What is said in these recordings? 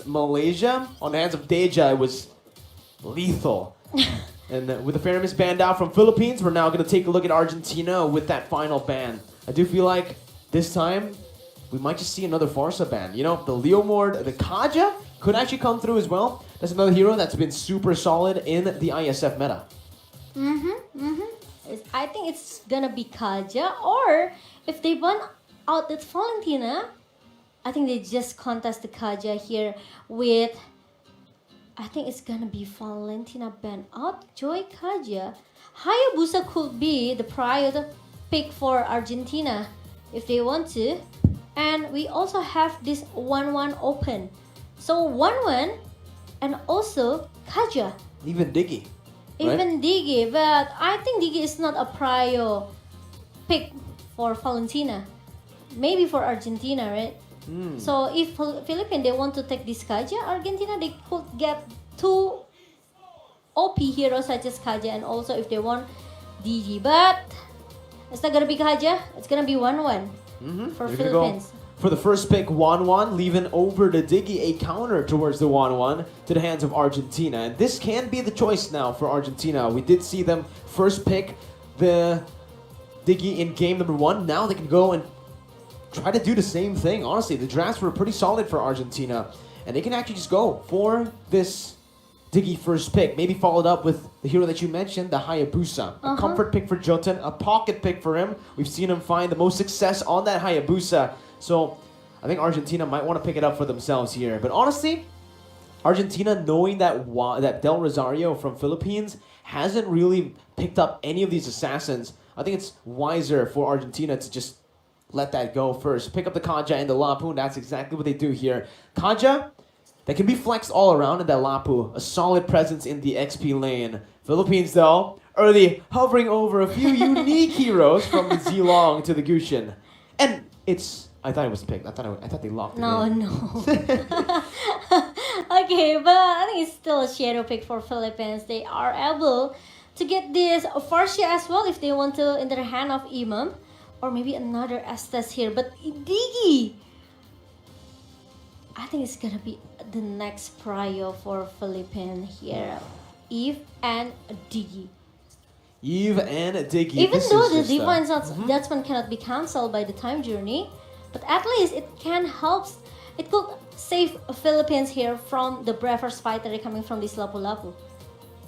Malaysia. On the hands of Deja, it was lethal. And with the fairness banned out from Philippines, we're now going to take a look at Argentina with that final ban. I do feel like this time we might just see another Farsa ban. You know, the Leomord, the Kaja could actually come through as well. That's another hero that's been super solid in the ISF meta. I think it's gonna be Kaja, or if they ban out that Valentina, I think they just contest the Kaja here with. I think it's gonna be Valentina ban out, Joy Kaja. Hayabusa could be the prior pick for Argentina if they want to. And we also have this 1-1 open. So 1-1 and also Kaja. Even Diggy. Even Diggy, but I think Diggy is not a prior pick for Valentina. Maybe for Argentina, right? So if Philippines they want to take this Kaja, Argentina they could get two OP heroes such as Kaja, and also if they want Diggy, but it's not gonna be Kaja. It's gonna be 1-1 for They're Philippines. For the first pick, 1-1, leaving over to Diggy a counter towards the 1-1 to the hands of Argentina. And this can be the choice now for Argentina. We did see them first pick the Diggy in game number 1. Now they can go and try to do the same thing. Honestly, the drafts were pretty solid for Argentina. And they can actually just go for this Diggy first pick. Maybe followed up with the hero that you mentioned, the Hayabusa. A comfort pick for Jotun, a pocket pick for him. We've seen him find the most success on that Hayabusa. So I think Argentina might want to pick it up for themselves here. But honestly, Argentina, knowing that that Del Rosario from Philippines hasn't really picked up any of these assassins, I think it's wiser for Argentina to just let that go first. Pick up the Kaja and the Lapu, and that's exactly what they do here. Kaja, that can be flexed all around in that Lapu. A solid presence in the XP lane. Philippines, though, early hovering over a few unique heroes from the Zilong to the Gushin. And it's... I thought it was picked. I thought they locked it in. No. Okay, but I think it's still a shadow pick for Philippines. They are able to get this Farsia as well if they want to in their hand of Imam. Or maybe another Estes here. But Diggy, I think it's gonna be the next prio for Philippines here. Eve and Diggy. Eve and Diggy. Even though the Divine Judgment cannot be cancelled by the time journey, but at least it can help. It could save Philippines here from the Breathers fighter coming from this Lapu-Lapu.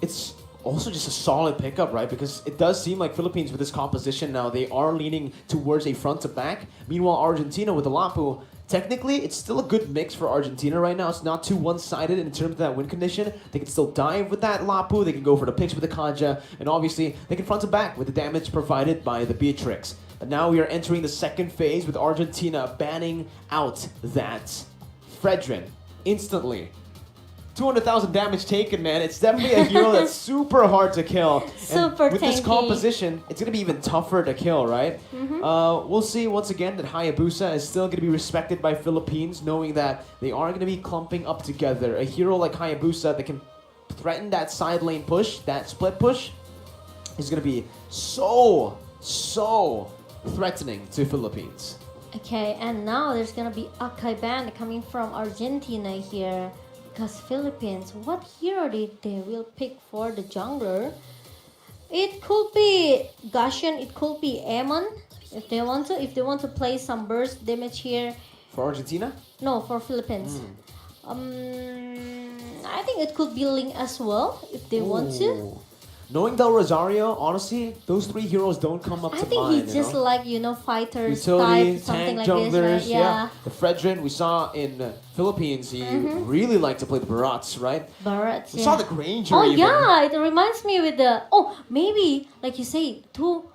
It's also just a solid pickup, right? Because it does seem like Philippines with this composition now, they are leaning towards a front to back. Meanwhile, Argentina with the Lapu, technically, it's still a good mix for Argentina right now. It's not too one-sided in terms of that win condition. They can still dive with that Lapu. They can go for the picks with the Kaja. And obviously, they can front to back with the damage provided by the Beatrix. But now we are entering the second phase with Argentina banning out that Fredrin instantly. 200,000 damage taken, man. It's definitely a hero that's super hard to kill. Super and with this tanky. composition, it's going to be even tougher to kill, right? We'll see once again that Hayabusa is still going to be respected by Philippines, knowing that they are going to be clumping up together. A hero like Hayabusa that can threaten that side lane push, that split push, is going to be so threatening to Philippines. Okay, and now there's gonna be Akai band coming from Argentina here. Because Philippines, what hero they will pick for the jungler? It could be Gashian, it could be Amon if they want to. If they want to play some burst damage here. For Argentina? No, for Philippines. I think it could be Ling as well if they want to. Knowing Del Rosario, honestly, those three heroes don't come up I to think mind. he's just like, fighters utility, type, something tank like junglers, this, right? Yeah. The Fredrin we saw in Philippines, he really liked to play the Barats, right? Barats, We yeah. saw the Granger Oh even. yeah, it reminds me with the maybe like you say two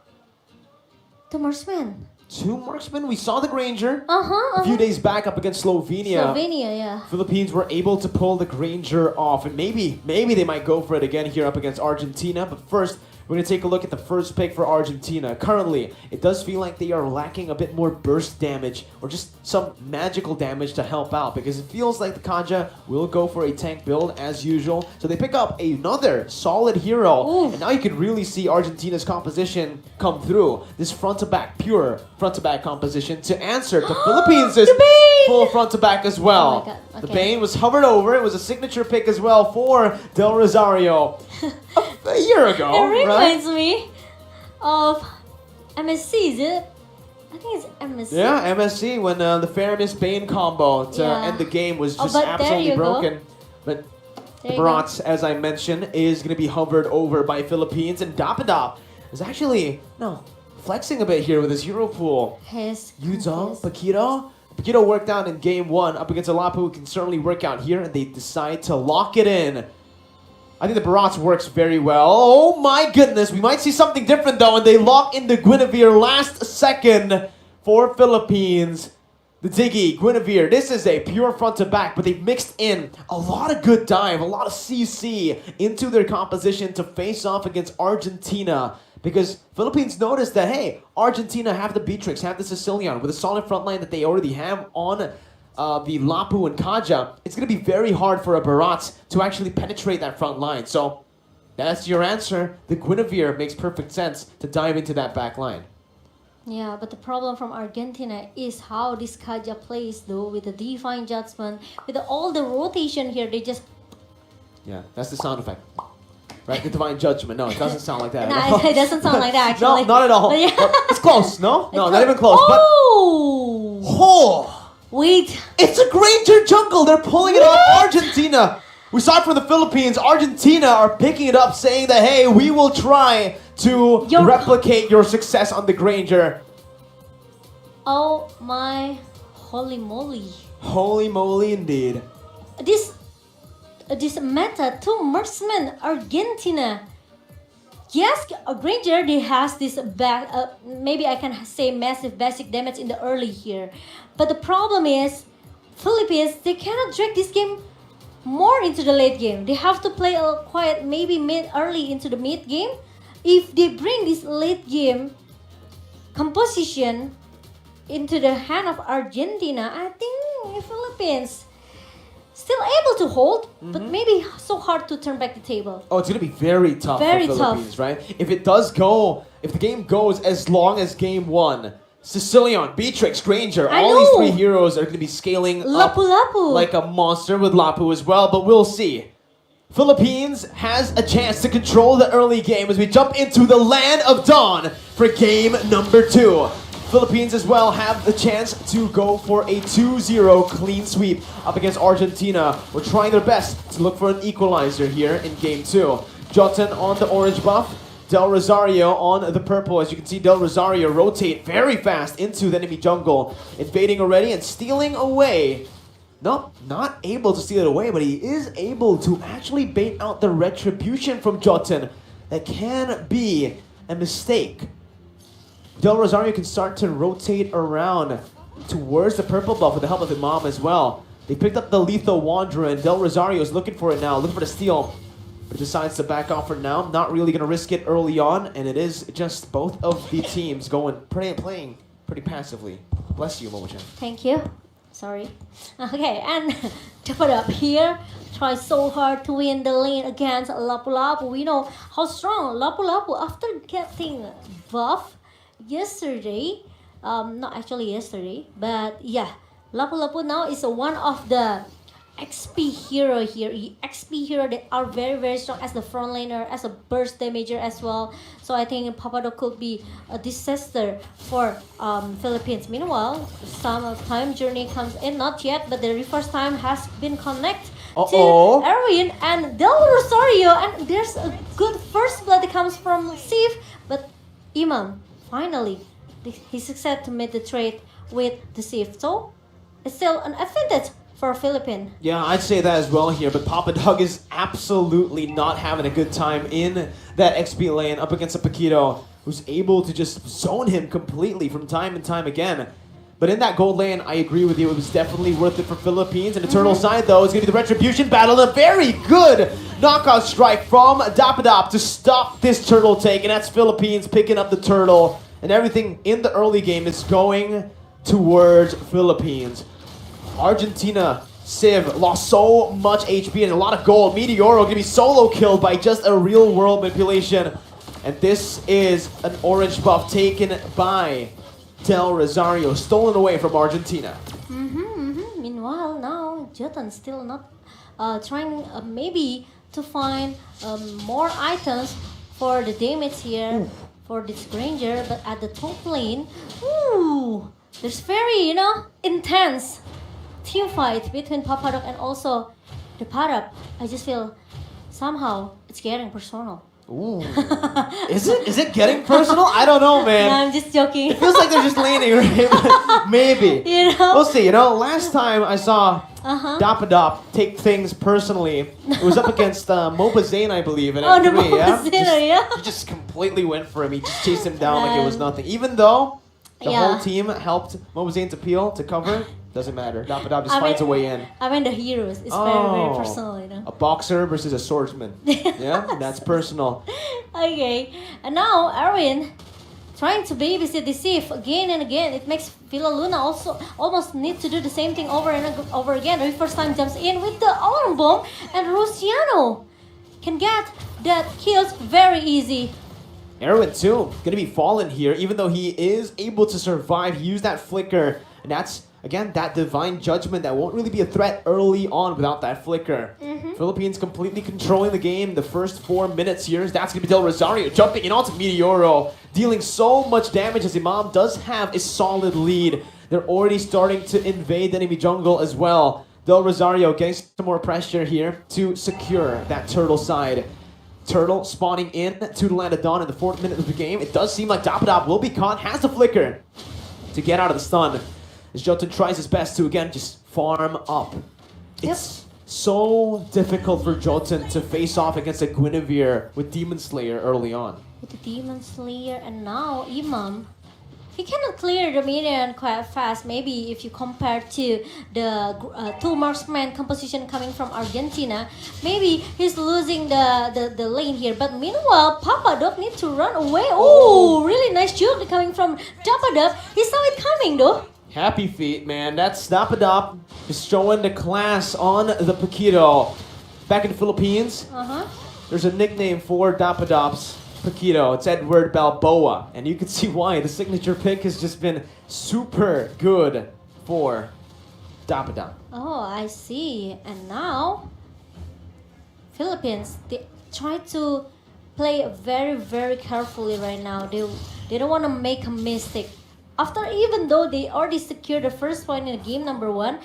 marksmen. Two marksmen. We saw the Granger A a few days back up against Slovenia. Slovenia, yeah. Philippines were able to pull the Granger off, and maybe they might go for it again here up against Argentina. But first, We're going to take a look at the first pick for Argentina. Currently, it does feel like they are lacking a bit more burst damage or just some magical damage to help out, because it feels like the Kaja will go for a tank build as usual. So they pick up another solid hero. Ooh. And now you can really see Argentina's composition come through. This front-to-back, pure front-to-back composition to answer to Philippines' full front-to-back as well. Oh my God. Okay. The Bane was hovered over. It was a signature pick as well for Del Rosario a year ago. It right? reminds me of MSC, is it? I think it's MSC. Yeah, MSC when the Faramis Bane combo to Yeah. end the game was just but there absolutely you go. broken. But There you Barats, as I mentioned, is going to be hovered over by Philippines, and Dapadap is actually flexing a bit here with his hero pool. His Yuzong, Paquito. Paquito worked out in game 1 up against Alapu, who can certainly work out here, and they decide to lock it in. I think the Barats works very well. Oh my goodness, we might see something different though, and they lock in the Guinevere last second for Philippines. The Diggy, Guinevere, this is a pure front to back, but they've mixed in a lot of good dive, a lot of CC into their composition to face off against Argentina. Because Philippines noticed that, hey, Argentina have the Beatrix, have the Sicilian with a solid front line that they already have on the Lapu and Kaja. It's going to be very hard for a Barats to actually penetrate that front line. So that's your answer. The Guinevere makes perfect sense to dive into that back line. Yeah, but the problem from Argentina is how this Kaja plays though, with the divine judgment, with all the rotation here. They just Yeah, that's the sound effect. Right? The divine judgment. No, it doesn't sound like that. no, it doesn't sound like that actually. No, not at all. But yeah. It's close, no? No, It's not even close. Oh! But, oh! Wait. It's a Granger jungle. They're pulling it off Argentina. We saw it from the Philippines. Argentina are picking it up, saying that, hey, we will try to replicate your success on the Granger. Oh my holy moly. Holy moly indeed. This meta to marksman Argentina. Yes, Granger, they has this back, maybe I can say massive basic damage in the early here. But the problem is, Philippines, they cannot drag this game more into the late game. They have to play a quiet, maybe early into the mid game. If they bring this late game composition into the hand of Argentina, I think Philippines still able to hold, but maybe so hard to turn back the table. Oh, it's going to be very tough Very for Philippines, right? If it does go, if the game goes as long as game 1, Sicilian, Beatrix, Granger, all these 3 heroes are going to be scaling up Lapu-Lapu. like a monster with Lapu as well, but we'll see. Philippines has a chance to control the early game as we jump into the Land of Dawn for game number 2. Philippines as well have the chance to go for a 2-0 clean sweep up against Argentina. We're trying their best to look for an equalizer here in game 2. Jotun on the orange buff, Del Rosario on the purple. As you can see, Del Rosario rotate very fast into the enemy jungle, invading already and stealing away. Nope, not able to steal it away, but he is able to actually bait out the retribution from Jotun. That can be a mistake. Del Rosario can start to rotate around towards the purple buff with the help of Imam as well. They picked up the Lethal Wanderer, and Del Rosario is looking for it now, looking for the steal. But decides to back off for now. Not really going to risk it early on, and it is just both of the teams playing pretty passively. Bless you, Momo-chan. Thank you. Sorry. Okay, and Todak here tries so hard to win the lane against Lapu-Lapu. We know how strong Lapu-Lapu after getting buff yesterday. Not actually yesterday, but yeah, Lapu-Lapu now is one of the XP hero here. XP hero that are very strong as the front laner, as a burst damager as well. So I think Papado could be a disaster for Philippines. Meanwhile, some time journey comes in, not yet, but the first time has been connected to Erwin and Del Rosario, and there's a good first blood that comes from Sif, but Imam finally he succeeded to make the trade with the Sif. So it's still an advantage for Philippines. Yeah, I'd say that as well here, but Papa Doug is absolutely not having a good time in that XP lane up against a Paquito who's able to just zone him completely from time and time again. But in that gold lane, I agree with you, it was definitely worth it for Philippines. And the turtle side, though, is going to be the Retribution battle. A very good knockout strike from Dapadap to stop this turtle take, and that's Philippines picking up the turtle, and everything in the early game is going towards Philippines. Argentina, Civ lost so much HP and a lot of gold. Meteoro gonna be solo killed by just a real world manipulation. And this is an orange buff taken by Del Rosario, stolen away from Argentina. Meanwhile, now Jotan still not trying maybe to find more items for the damage here for this Granger, but at the top lane, there's very, intense team fight between Papadok and also the Parap. I just feel somehow it's getting personal. Ooh. Is it getting personal? I don't know, man. No, I'm just joking. It feels like they're just laning, right? But maybe. We'll see. Last time I saw Dapadop take things personally, it was up against Moba Zane, I believe, in the M3, Moba Zane, He just completely went for him. He just chased him down like it was nothing. Even though the whole team helped Moba Zane to peel, to cover, doesn't matter. Dapadop just finds a way in. I mean the heroes. It's very, very personal, A boxer versus a swordsman. Yeah, that's personal. Okay, and now Erwin trying to babysit the Sif again and again. It makes Villa Luna also almost need to do the same thing over and over again. The first time jumps in with the alarm bomb, and Luciano can get that kills very easy. Erwin too gonna be fallen here, even though he is able to survive. He used that flicker, and that's again that divine judgment that won't really be a threat early on without that flicker. Philippines completely controlling the game the first 4 minutes here. That's gonna be Del Rosario jumping in onto Meteoro, dealing so much damage as Imam does have a solid lead. They're already starting to invade the enemy jungle as well. Del Rosario getting some more pressure here to secure that turtle side. Turtle spawning in to the land of dawn in the 4th minute of the game. It does seem like Dapadap will be caught, has the flicker to get out of the stun. As Jotun tries his best to again just farm up. It's so difficult for Jotun to face off against a Guinevere with Demon Slayer early on. With the Demon Slayer and now Imam, he cannot clear the minion quite fast. Maybe if you compare to the two marksman composition coming from Argentina, maybe he's losing the lane here. But meanwhile, Papadop needs to run away. Oh, really nice juke coming from Dapadop. He saw it coming though. Happy feet, man. That's Dapadop just showing the class on the Paquito. Back in the Philippines, there's a nickname for Dapadop's Paquito. It's Edward Balboa. And you can see why. The signature pick has just been super good for Dapadop. Oh, I see. And now, Philippines, they try to play very, very carefully right now. They don't want to make a mistake. Even though they already secured the first point in game number 1,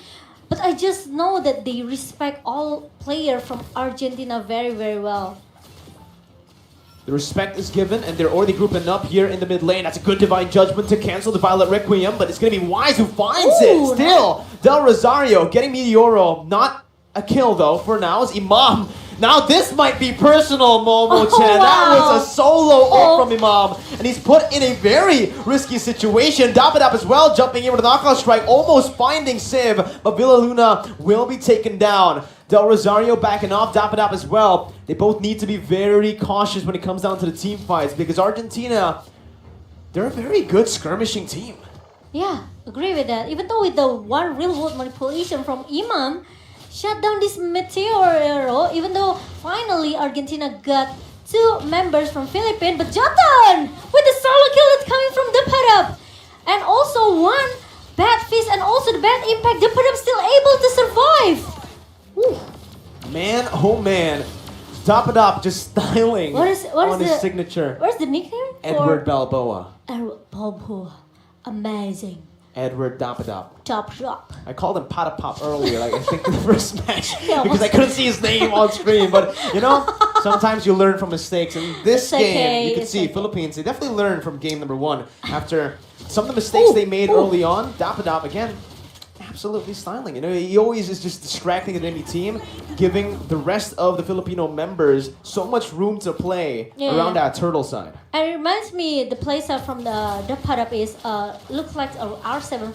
but I just know that they respect all players from Argentina very, very well. The respect is given, and they're already grouping up here in the mid lane. That's a good divine judgment to cancel the Violet Requiem, but it's going to be Wise who finds it. Still, Del Rosario getting Meteoro. Not a kill, though, for now. Is Imam. Now this might be personal, Momo-chan. That was a solo ult from Imam, and he's put in a very risky situation. Dapadap as well, jumping in with a knockout strike, almost finding Civ, but Villa Luna will be taken down. Del Rosario backing off, Dapadap as well. They both need to be very cautious when it comes down to the team fights, because Argentina, they're a very good skirmishing team. Yeah, agree with that. Even though with the one real world manipulation from Imam, shut down this Meteoro, even though finally Argentina got 2 members from Philippines, but Jotan with the solo kill that's coming from Dapadap. And also 1 bad fist and also the bad impact, Dapadap still able to survive. Woo. Man, oh man. Dapadap just styling what is his signature. Where's the nickname? Edward Balboa. Edward Balboa. Amazing. Edward Dapadap. Top drop. I called him Pata Pop earlier, like I think in the first match, because I couldn't see his name on screen. But sometimes you learn from mistakes. In this game, you can see Philippines, they definitely learned from game number 1 after some of the mistakes they made early on. Dapadap again, absolutely styling. You know, he always is just distracting at any team, giving the rest of the Filipino members so much room to play around that turtle side. And it reminds me, the playstyle from the Padap is looks like a R7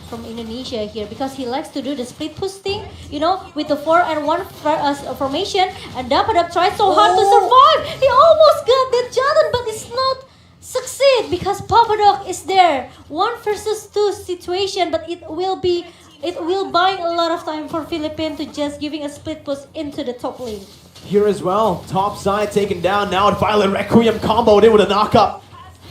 from Indonesia here, because he likes to do the split push thing, you know, with the 4-and-1 formation. And Dapadap tried so hard to survive. He almost got that Jordan, but it's not succeed because Papadok is there. 1 versus 2 situation, but it will buy a lot of time for Philippines to just giving a split push into the top lane. Here as well, top side taken down. Now at Violet Requiem comboed in with a knockup.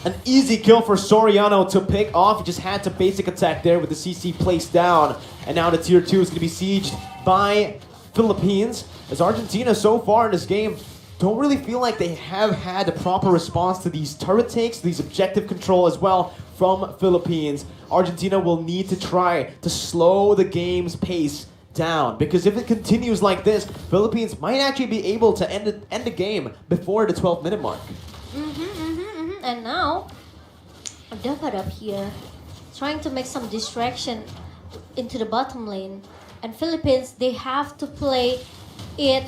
An easy kill for Soriano to pick off. He just had to basic attack there with the CC placed down. And now the tier 2 is going to be sieged by Philippines. As Argentina so far in this game don't really feel like they have had a proper response to these turret takes, these objective control as well from Philippines. Argentina will need to try to slow the game's pace down, because if it continues like this, Philippines might actually be able to end the game before the 12-minute mark. And now, Dapadap here, trying to make some distraction into the bottom lane. And Philippines, they have to play it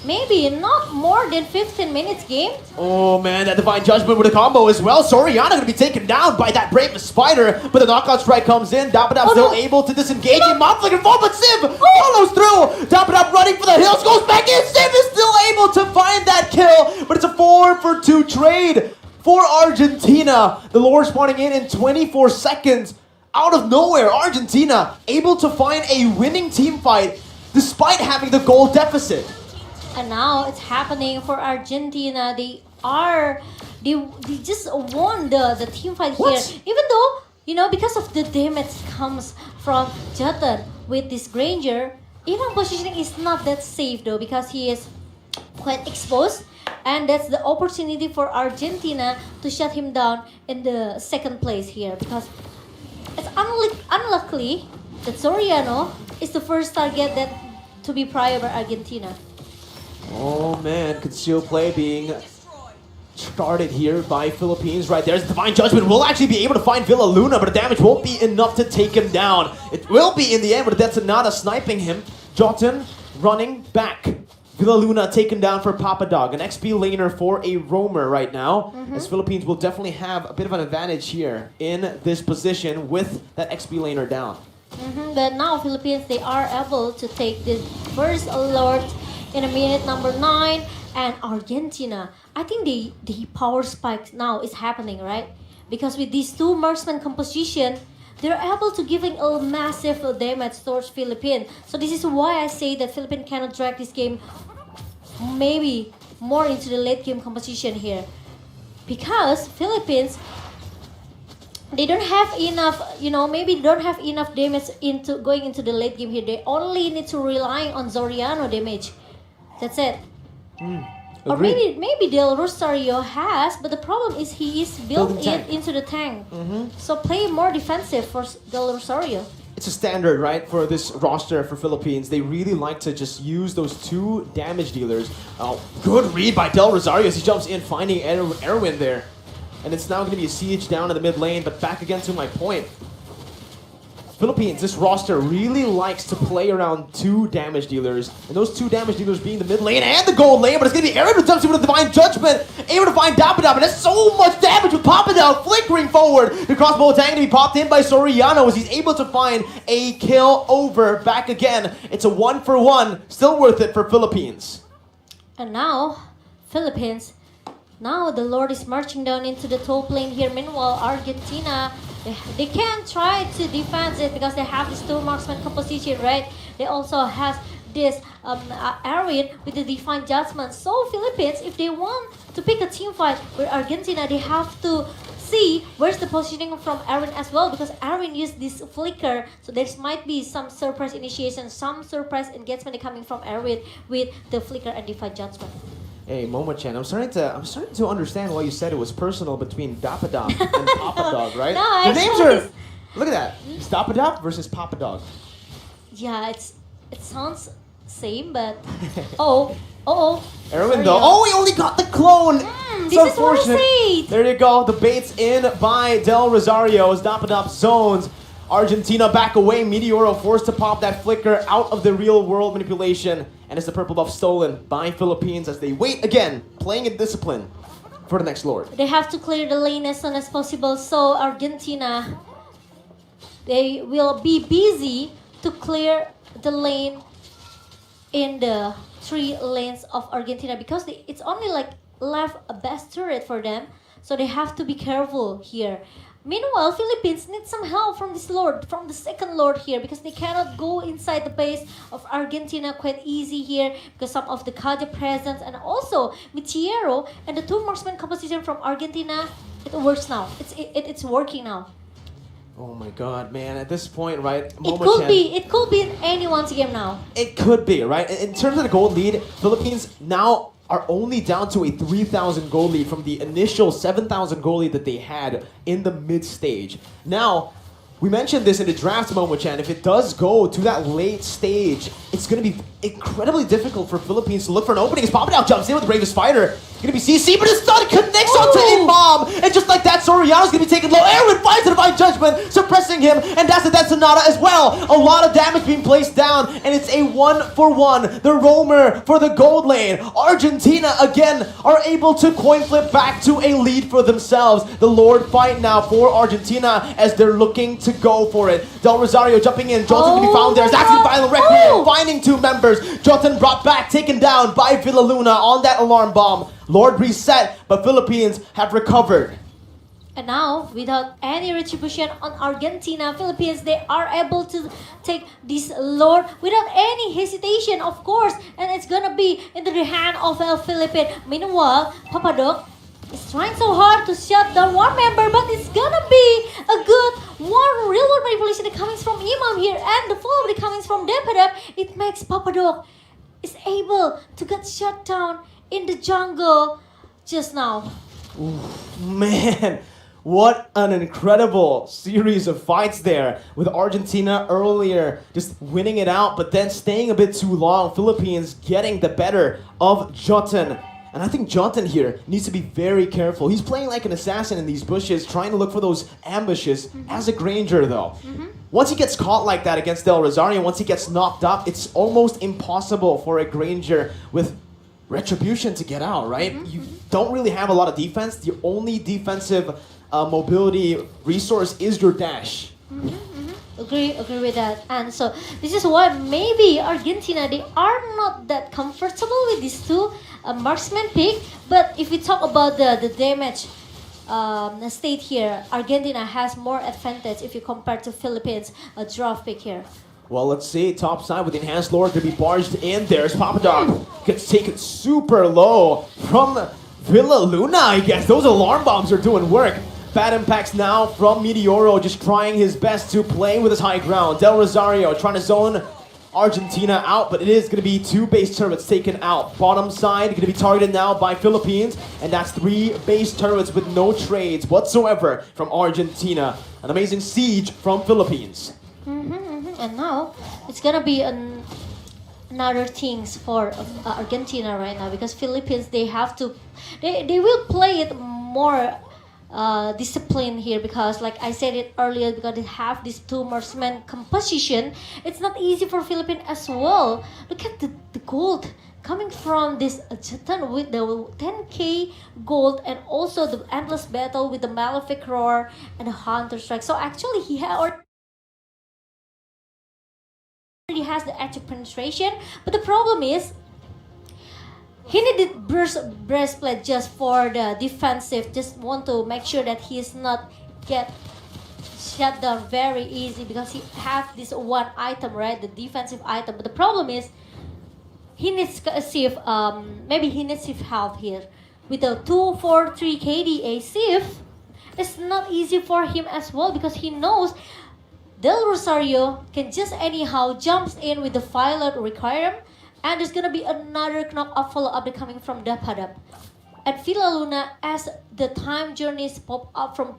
maybe not more than 15 minutes game. Oh man, that Divine Judgment with a combo as well. Soriano gonna be taken down by that Brave Spider, but the knockout strike comes in. Dapadap still able to disengage. He mob flicker forward, but Civ follows through. Dapadap running for the hills, goes back in. Civ is still able to find that kill, but it's a 4-for-2 trade for Argentina. The lore spawning in 24 seconds. Out of nowhere, Argentina able to find a winning team fight despite having the goal deficit. And now it's happening for Argentina. They just won the team fight here. Even though, you know, because of the damage comes from Jatan with this Granger, even positioning is not that safe though, because he is quite exposed. And that's the opportunity for Argentina to shut him down in the second place here, because it's unlucky that Soriano is the first target that to be prior by Argentina. Oh man, concealed play being started here by Philippines. Right there's Divine Judgment. Will actually be able to find Villa Luna, but the damage won't be enough to take him down. It will be in the end, but that's Nada sniping him. Jotun running back. Villa Luna taken down for Papadog, an XP laner for a roamer right now. As Philippines will definitely have a bit of an advantage here in this position with that XP laner down. But now Philippines, they are able to take the first alert in a minute number 9, and Argentina, I think the power spike now is happening, right? Because with these 2 marksman composition, they're able to giving a massive damage towards Philippines. So this is why I say that Philippines cannot drag this game maybe more into the late game composition here. Because Philippines, they don't have enough, you know, maybe don't have enough damage into going into the late game here. They only need to rely on Soriano damage. That's it. Or maybe Del Rosario has, but the problem is he is built into the tank. So play more defensive for Del Rosario. It's a standard, right, for this roster for Philippines. They really like to just use those 2 damage dealers. Good read by Del Rosario as he jumps in, finding Erwin there. And it's now going to be a siege down in the mid lane, but back again to my point. Philippines, this roster really likes to play around 2 damage dealers, and those 2 damage dealers being the mid lane and the gold lane, but it's going to be Aaron who jumps in with a Divine Judgment, able to find Dapadab, and that's so much damage with Papadab flickering forward. The crossbow attack to be popped in by Soriano as he's able to find a kill over back again. It's a 1-for-1, still worth it for Philippines. And now, Philippines, now the Lord is marching down into the top lane here. Meanwhile, Argentina, they can try to defend it because they have this 2 marksman composition, right? They also have this Arwin with the Divine Judgment. So Philippines, if they want to pick a team fight with Argentina, they have to see where's the positioning from Arwin as well, because Arwin used this flicker, so there might be some surprise initiation, some surprise engagement coming from Arwin with the flicker and Divine Judgment. Hey, Momo-chan, I'm starting to understand why you said it was personal between Dapadab and Papadog, right? No, the names are. Look at that. It's Dapadab versus Papadog. Yeah, it sounds same, but Erwin though. Oh, he only got the clone. This is what I said. There you go. The bait's in by Del Rosario as Dapadab zones Argentina back away. Meteoro forced to pop that flicker out of the real world manipulation. And it's the purple buff stolen by Philippines as they wait again, playing in discipline for the next Lord. They have to clear the lane as soon as possible. So Argentina, they will be busy to clear the lane in the 3 lanes of Argentina because it's only like left a best turret for them. So they have to be careful here. Meanwhile, Philippines need some help from this Lord, from the second Lord here, because they cannot go inside the base of Argentina quite easy here because some of the Kaja presence and also Meteoro and the 2 marksman composition from Argentina. It works now. It's working now. Oh my god, man. At this point, right? It could be in anyone's game now. It could be, right? In terms of the gold lead, Philippines now are only down to a 3,000 gold lead from the initial 7,000 gold lead that they had in the mid stage. Now, we mentioned this in the draft, Momo-chan. If it does go to that late stage, it's going to be incredibly difficult for Philippines to look for an opening. As Papadauk jumps in with the Bravest Fighter. Going to be CC, but his stun connects onto Imam. And just like that, Soriano's going to be taken low. Aaron finds the Divine Judgment, suppressing him. And that's the Death Sonata as well. A lot of damage being placed down. And it's a 1-for-1. The roamer for the gold lane. Argentina, again, are able to coin flip back to a lead for themselves. The Lord fight now for Argentina as they're looking to go for it. Del Rosario jumping in. Johnson can be found there. Zaxby's Violent Requiem finding 2 members. Johnson brought back, taken down by Villa Luna on that alarm bomb. Lord reset, but Philippines have recovered. And now, without any retribution on Argentina, Philippines, they are able to take this Lord without any hesitation, of course. And it's gonna be into the hand of El Philippine. Meanwhile, Papadauk is trying so hard to shut down one member, but it's gonna be a good one real world manipulation coming from Imam here, and the follow that coming from Depadap. It makes Papadauk is able to get shut down in the jungle just now. Ooh, man, what an incredible series of fights there with Argentina earlier just winning it out, but then staying a bit too long. Philippines getting the better of Jotun. And I think Jotun here needs to be very careful. He's playing like an assassin in these bushes, trying to look for those ambushes as a Granger though. Once he gets caught like that against Del Rosario, once he gets knocked up, it's almost impossible for a Granger with Retribution to get out, right? You don't really have a lot of defense. The only defensive mobility resource is your dash. Agree with that. And so this is why maybe Argentina, they are not that comfortable with these 2 marksman pick. But if we talk about the damage state here, Argentina has more advantage if you compare to Philippines draft pick here. Well, let's see. Top side with the Enhanced Lord to be barged in. There's Papadauk. Gets taken super low from Villa Luna, I guess. Those alarm bombs are doing work. Bad impacts now from Meteoro, just trying his best to play with his high ground. Del Rosario trying to zone Argentina out, but it is going to be 2 base turrets taken out. Bottom side going to be targeted now by Philippines, and that's 3 base turrets with no trades whatsoever from Argentina. An amazing siege from Philippines. And now it's gonna be another things for Argentina right now, because Philippines, they have to they will play it more discipline here, because like I said it earlier, because they have this 2 marksman composition. It's not easy for Philippines as well. Look at the gold coming from this Jatan with the 10k gold, and also the endless battle with the Malefic Roar and the Hunter Strike. So actually he already has the edge of penetration, but the problem is he needed breastplate just for the defensive, just want to make sure that he's not get shut down very easy, because he have this one item, right, the defensive item. But the problem is he needs Sif, maybe he needs Sif help here with the 243 KDA. Sif, it's not easy for him as well, because he knows Del Rosario can just anyhow jumps in with the Violet Requiem, and there's gonna be another knock-up follow-up coming from Depadap. At Villa Luna, as the time journeys pop up from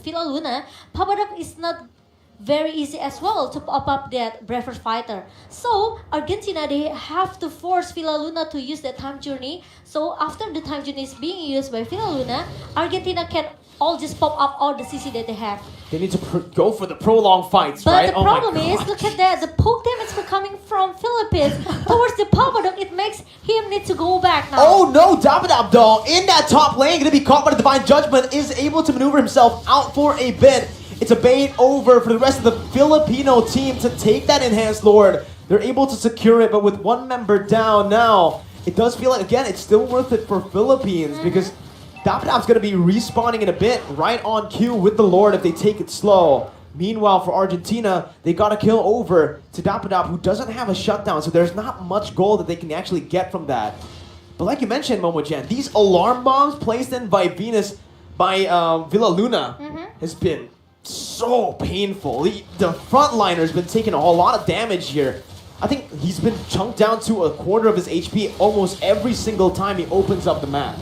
Villa Luna, Papadauk is not very easy as well to pop up that Braver Fighter. So Argentina, they have to force Villa Luna to use that time journey. So after the time journey is being used by Villa Luna, Argentina can all just pop up all the CC that they have. They need to go for the prolonged fights, But right? the problem is, look at that, the poke damage coming from Philippines towards the Papadok. It makes him need to go back now. Oh no, Dapadab though, in that top lane, gonna be caught by the Divine Judgment, is able to maneuver himself out for a bit. It's a bait over for the rest of the Filipino team to take that Enhanced Lord. They're able to secure it, but with one member down now, it does feel like, again, it's still worth it for Philippines because Dapadab's gonna be respawning in a bit, right on cue with the Lord if they take it slow. Meanwhile, for Argentina, they got a kill over to Dapadab, who doesn't have a shutdown, so there's not much gold that they can actually get from that. But like you mentioned, Momo-chan, these alarm bombs placed in by Venus, by Villa Luna, has been so painful. The frontliner's been taking a whole lot of damage here. I think he's been chunked down to a quarter of his HP almost every single time he opens up the map.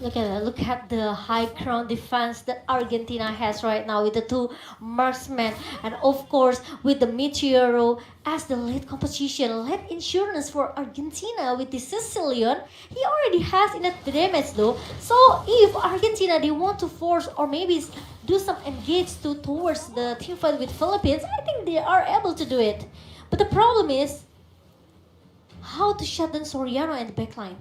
Look at that. Look at the high ground defense that Argentina has right now with the two marksmen. And of course, with the Meteoro as the lead composition, lead insurance for Argentina with the Sicilian. He already has enough damage though. So if Argentina, they want to force or maybe do some engage towards the team fight with Philippines, I think they are able to do it. But the problem is, how to shut down Soriano and the backline.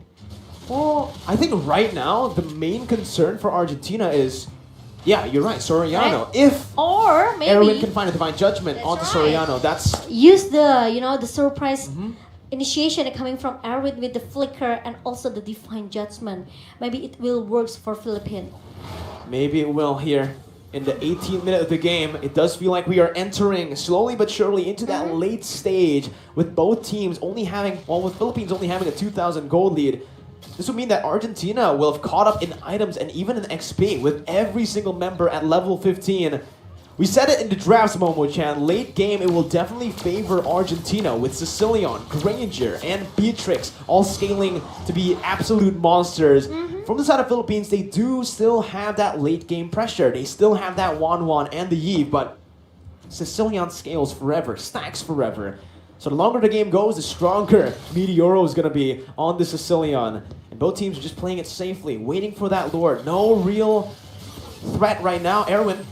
Well, I think right now, the main concern for Argentina is, yeah, you're right, Soriano. Right. If or maybe Erwin can find a Divine Judgment onto Soriano, that's... use the, the surprise initiation coming from Erwin with the flicker and also the Divine Judgment. Maybe it will work for Philippines. Maybe it will here. In the 18th minute of the game, it does feel like we are entering slowly but surely into that late stage with both teams only having, well, with Philippines only having a 2,000 gold lead. This would mean that Argentina will have caught up in items and even in XP with every single member at level 15. We said it in the drafts, Momo-chan. Late game, it will definitely favor Argentina with Sicilian, Granger, and Beatrix all scaling to be absolute monsters. From the side of Philippines, they do still have that late game pressure. They still have that Wan and the Eve, but Sicilian scales forever, stacks forever. So the longer the game goes, the stronger Meteoro is going to be on the Sicilian. And both teams are just playing it safely, waiting for that Lord. No real threat right now. Erwin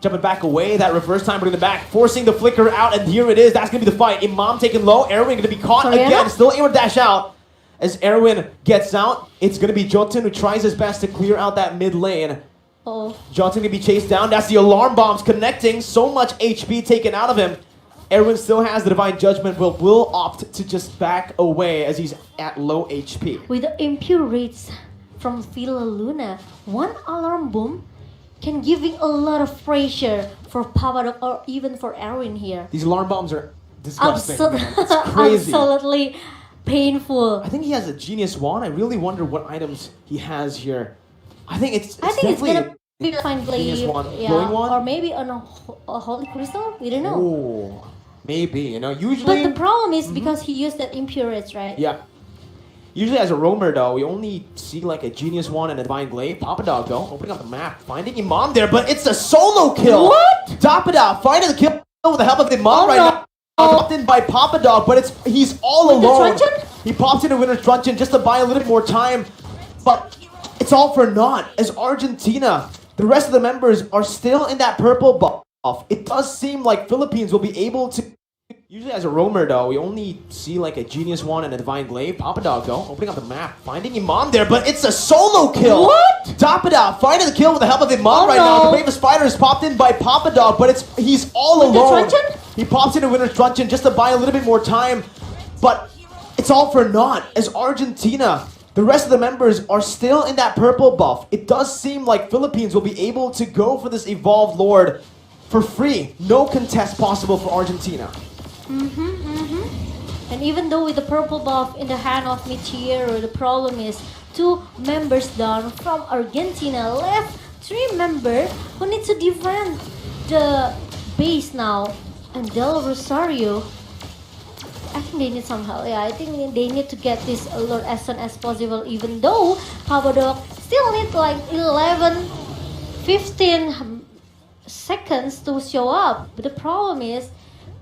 jumping back away, that reverse time bringing the back, forcing the flicker out, and here it is. That's going to be the fight. Imam taken low, Erwin going to be caught again, still able to dash out. As Erwin gets out, it's going to be Jotun who tries his best to clear out that mid lane. Jotun going to be chased down. That's the alarm bombs connecting. So much HP taken out of him. Erwin still has the Divine Judgment, will opt to just back away as he's at low HP. With the impure rates from Villa Luna, one alarm bomb can giving a lot of pressure for Papadok or even for Erwin here. These alarm bombs are disgusting. Man. It's crazy. Absolutely painful. I think he has a Genius Wand. I really wonder what items he has here. I think it's it's gonna be a fine Genius blade, Wand. Glowing Wand? or maybe a Holy Crystal. We don't know. Oh, maybe, usually. But the problem is because he used that impurity, right? Yeah. Usually as a roamer though, we only see like a Genius Wand and a Divine Glaive. Papadog though, opening up the map, finding Imam there, but it's a solo kill. What? Dapadog finding the kill with the help of Imam right now. Popped in by Papadog, but he's all With alone. the truncheon? He pops into Winner's Truncheon just to buy a little bit more time, but it's all for naught as Argentina, the rest of the members are still in that purple buff. It does seem like Philippines will be able to. Usually as a roamer though, we only see like a Genius Wand and a Divine Glaive. Papadog though, opening up the map, finding Imam there, but it's a solo kill. What? Dapadog finding the kill with the help of Imam right now. The Wave of Spiders popped in by Papadog, but he's all With the alone. truncheon? He pops into Winner's Truncheon just to buy a little bit more time, but it's all for naught as Argentina, the rest of the members are still in that purple buff. It does seem like Philippines will be able to go for this Evolved Lord for free. No contest possible for Argentina. And even though with the purple buff in the hand of Meteoro, the problem is 2 members down from Argentina, left 3 members who need to defend the base now. And Del Rosario, I think they need some help. Yeah, I think they need to get this alert as soon as possible, even though Papadok still need like 11, 15 seconds to show up. But the problem is,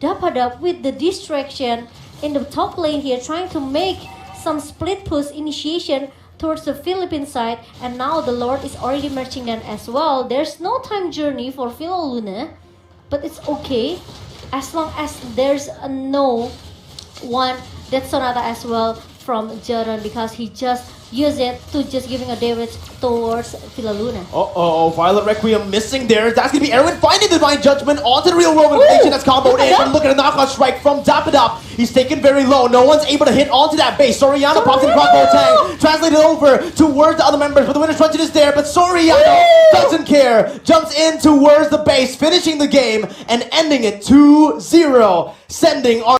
Dapadok with the distraction in the top lane here, trying to make some split push initiation towards the Philippine side, and now the Lord is already marching down as well. There's no time journey for Philo Luna, but it's okay as long as there's no one Death Sonata as well from Jordan, because he just used it to just giving a damage towards Philo Luna. Uh-oh, Violet Requiem missing there. That's gonna be Erwin finding the Divine Judgment onto the real world rotation that's comboed in. And look at a knockout strike from Dapadop. He's taken very low. No one's able to hit onto that base. Soriano pops in crossbow tang. Translated over towards the other members, but the winner's truncheon is there. But Soriano doesn't care. Jumps in towards the base, finishing the game and ending it 2-0, sending our